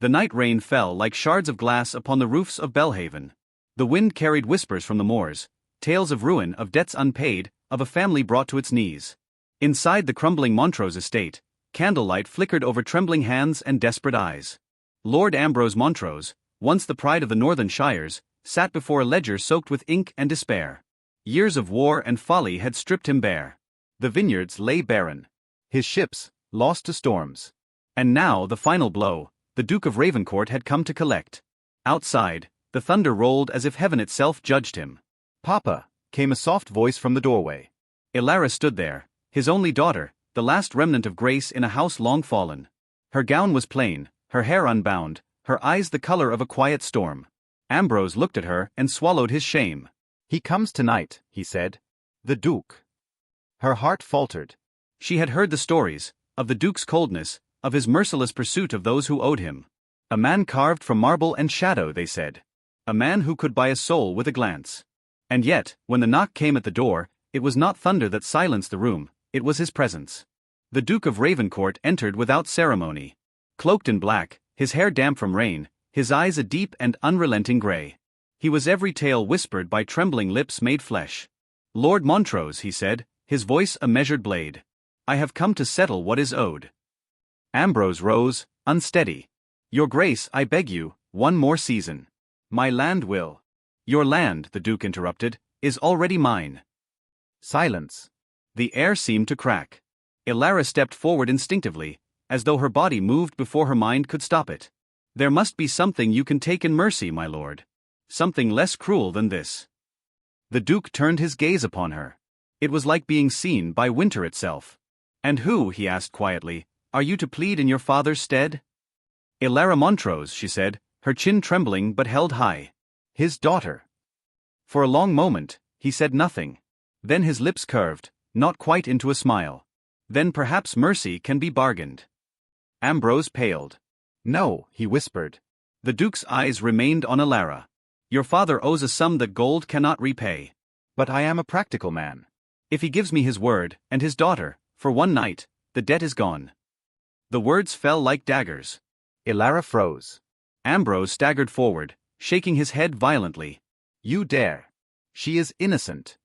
The night rain fell like shards of glass upon the roofs of Belhaven. The wind carried whispers from the moors, tales of ruin, of debts unpaid, of a family brought to its knees. Inside the crumbling Montrose estate, candlelight flickered over trembling hands and desperate eyes. Lord Ambrose Montrose, once the pride of the northern shires, sat before a ledger soaked with ink and despair. Years of war and folly had stripped him bare. The vineyards lay barren. His ships, lost to storms. And now the final blow, the Duke of Ravencourt had come to collect. Outside, the thunder rolled as if heaven itself judged him. "Papa," came a soft voice from the doorway. Elara stood there, his only daughter, the last remnant of grace in a house long fallen. Her gown was plain, her hair unbound, her eyes the color of a quiet storm. Ambrose looked at her and swallowed his shame. "He comes tonight," he said. "The Duke." Her heart faltered. She had heard the stories, of the Duke's coldness, of his merciless pursuit of those who owed him. A man carved from marble and shadow, they said. A man who could buy a soul with a glance. And yet, when the knock came at the door, it was not thunder that silenced the room, it was his presence. The Duke of Ravencourt entered without ceremony. Cloaked in black, his hair damp from rain, his eyes a deep and unrelenting grey. He was every tale whispered by trembling lips made flesh. "Lord Montrose," he said, his voice a measured blade. "I have come to settle what is owed." Ambrose rose, unsteady. "Your Grace, I beg you, one more season. My land will—" "Your land," the Duke interrupted, "is already mine." Silence. The air seemed to crack. Elara stepped forward instinctively, as though her body moved before her mind could stop it. "There must be something you can take in mercy, my lord. Something less cruel than this." The Duke turned his gaze upon her. It was like being seen by winter itself. "And who," he asked quietly, "are you to plead in your father's stead?" "Elara Montrose," she said, her chin trembling but held high. "His daughter." For a long moment, he said nothing. Then his lips curved, not quite into a smile. "Then perhaps mercy can be bargained." Ambrose paled. "No," he whispered. The Duke's eyes remained on Elara. "Your father owes a sum that gold cannot repay. But I am a practical man. If he gives me his word, and his daughter, for one night, the debt is gone." The words fell like daggers. Elara froze. Ambrose staggered forward, shaking his head violently. "You dare. She is innocent."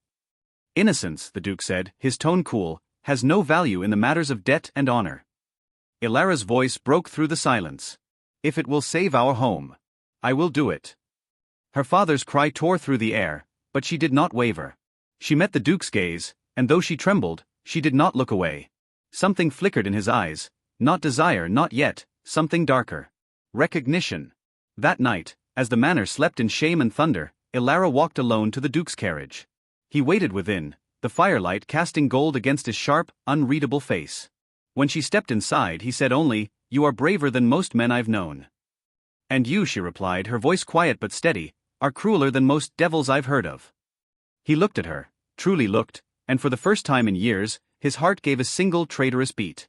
"Innocence," the Duke said, his tone cool, "has no value in the matters of debt and honor." Elara's voice broke through the silence. "If it will save our home, I will do it." Her father's cry tore through the air, but she did not waver. She met the Duke's gaze, and though she trembled, she did not look away. Something flickered in his eyes, not desire, not yet, something darker. Recognition. That night, as the manor slept in shame and thunder, Elara walked alone to the Duke's carriage. He waited within, the firelight casting gold against his sharp, unreadable face. When she stepped inside, he said only, "You are braver than most men I've known." "And you," she replied, her voice quiet but steady, "are crueler than most devils I've heard of." He looked at her, truly looked, and for the first time in years, his heart gave a single traitorous beat.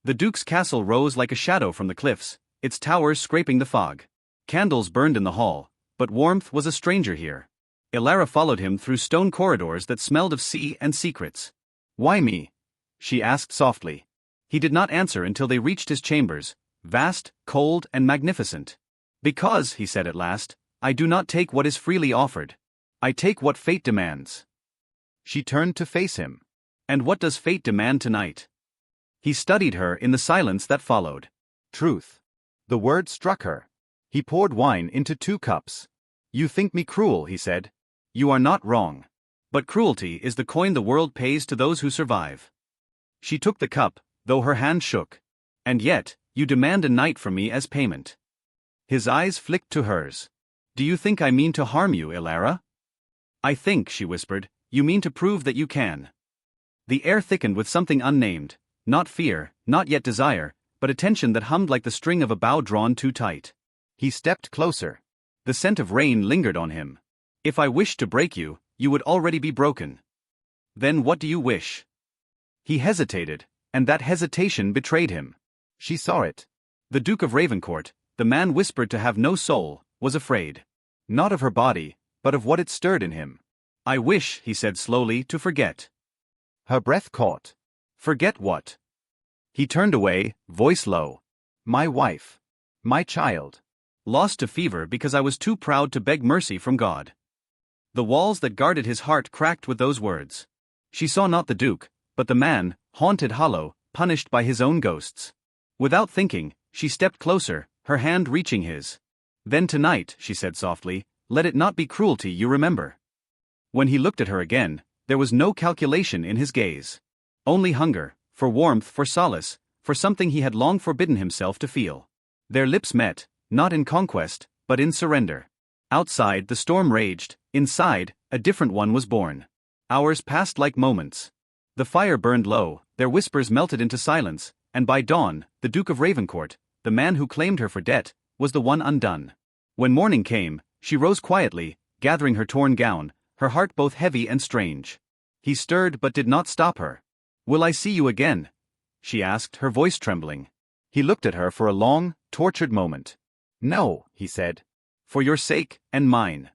The Duke's castle rose like a shadow from the cliffs, its towers scraping the fog. Candles burned in the hall, but warmth was a stranger here. Elara followed him through stone corridors that smelled of sea and secrets. "Why me?" she asked softly. He did not answer until they reached his chambers, vast, cold, and magnificent. "Because," he said at last, "I do not take what is freely offered. I take what fate demands." She turned to face him. "And what does fate demand tonight?" He studied her in the silence that followed. "Truth." The word struck her. He poured wine into 2 cups. "You think me cruel," he said. "You are not wrong. But cruelty is the coin the world pays to those who survive." She took the cup, though her hand shook. "And yet, you demand a night from me as payment." His eyes flicked to hers. "Do you think I mean to harm you, Elara?" "I think," she whispered, "you mean to prove that you can." The air thickened with something unnamed, not fear, not yet desire, but a tension that hummed like the string of a bow drawn too tight. He stepped closer. The scent of rain lingered on him. "If I wished to break you, you would already be broken." "Then what do you wish?" He hesitated, and that hesitation betrayed him. She saw it. The Duke of Ravencourt, the man whispered to have no soul, was afraid. Not of her body, but of what it stirred in him. "I wish," he said slowly, "to forget." Her breath caught. "Forget what?" He turned away, voice low. "My wife." My child. Lost to fever because I was too proud to beg mercy from God. The walls that guarded his heart cracked with those words. She saw not the Duke, but the man, haunted hollow, punished by his own ghosts. Without thinking, she stepped closer, her hand reaching his. Then tonight, she said softly, let it not be cruelty you remember. When he looked at her again, there was no calculation in his gaze. Only hunger, for warmth, for solace, for something he had long forbidden himself to feel. Their lips met, not in conquest, but in surrender. Outside the storm raged, inside, a different one was born. Hours passed like moments. The fire burned low, their whispers melted into silence, and by dawn, the Duke of Ravencourt, the man who claimed her for debt, was the one undone. When morning came, she rose quietly, gathering her torn gown, her heart both heavy and strange. He stirred but did not stop her. Will I see you again? She asked, her voice trembling. He looked at her for a long, tortured moment. No, he said. For your sake, and mine.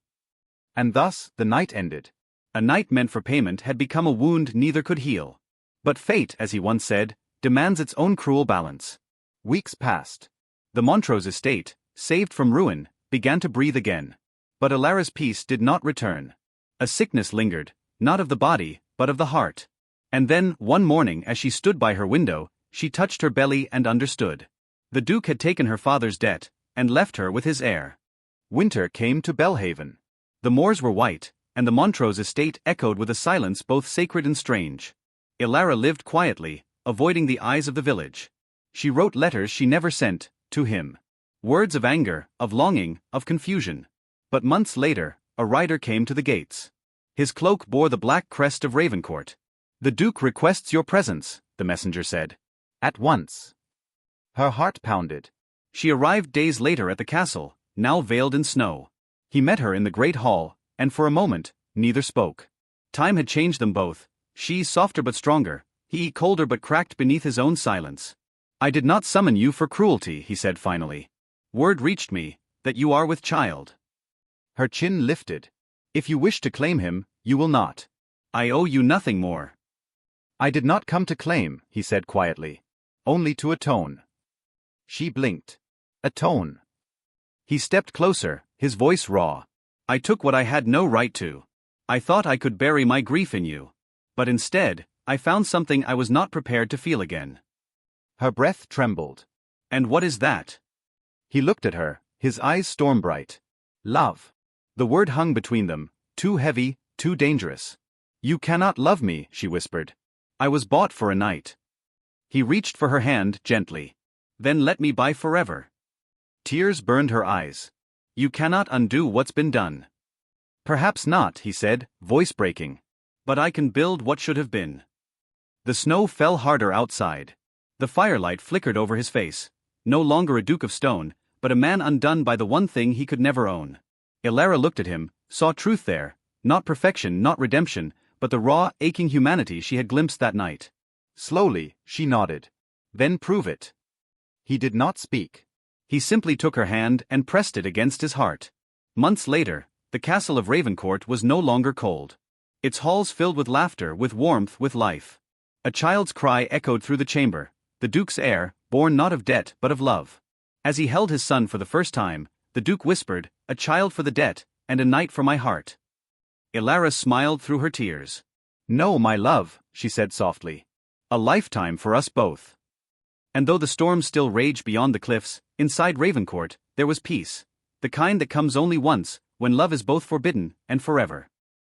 And thus, the night ended. A night meant for payment had become a wound neither could heal. But fate, as he once said, demands its own cruel balance. Weeks passed. The Montrose estate, saved from ruin, began to breathe again. But Elara's peace did not return. A sickness lingered, not of the body, but of the heart. And then, one morning as she stood by her window, she touched her belly and understood. The Duke had taken her father's debt, and left her with his heir. Winter came to Belhaven. The moors were white, and the Montrose estate echoed with a silence both sacred and strange. Elara lived quietly, avoiding the eyes of the village. She wrote letters she never sent, to him. Words of anger, of longing, of confusion. But months later, a rider came to the gates. His cloak bore the black crest of Ravencourt. The Duke requests your presence, the messenger said. At once. Her heart pounded. She arrived days later at the castle, now veiled in snow. He met her in the great hall, and for a moment, neither spoke. Time had changed them both, she softer but stronger, he colder but cracked beneath his own silence. I did not summon you for cruelty, he said finally. Word reached me, that you are with child. Her chin lifted. If you wish to claim him, you will not. I owe you nothing more. I did not come to claim, he said quietly. Only to atone. She blinked. Atone. He stepped closer, his voice raw. I took what I had no right to. I thought I could bury my grief in you. But instead, I found something I was not prepared to feel again. Her breath trembled. And what is that? He looked at her, his eyes storm-bright. Love. The word hung between them, too heavy, too dangerous. You cannot love me, she whispered. I was bought for a night. He reached for her hand gently. Then let me by forever. Tears burned her eyes. You cannot undo what's been done. Perhaps not, he said, voice breaking. But I can build what should have been. The snow fell harder outside. The firelight flickered over his face. No longer a duke of stone, but a man undone by the one thing he could never own. Elara looked at him, saw truth there, not perfection, not redemption, but the raw, aching humanity she had glimpsed that night. Slowly, she nodded. Then prove it. He did not speak. He simply took her hand and pressed it against his heart. Months later, the castle of Ravencourt was no longer cold. Its halls filled with laughter, with warmth, with life. A child's cry echoed through the chamber, the Duke's heir, born not of debt but of love. As he held his son for the first time, the Duke whispered, a child for the debt, and a knight for my heart. Elara smiled through her tears. No, my love, she said softly. A lifetime for us both. And though the storm still raged beyond the cliffs, inside Ravencourt, there was peace. The kind that comes only once, when love is both forbidden and forever.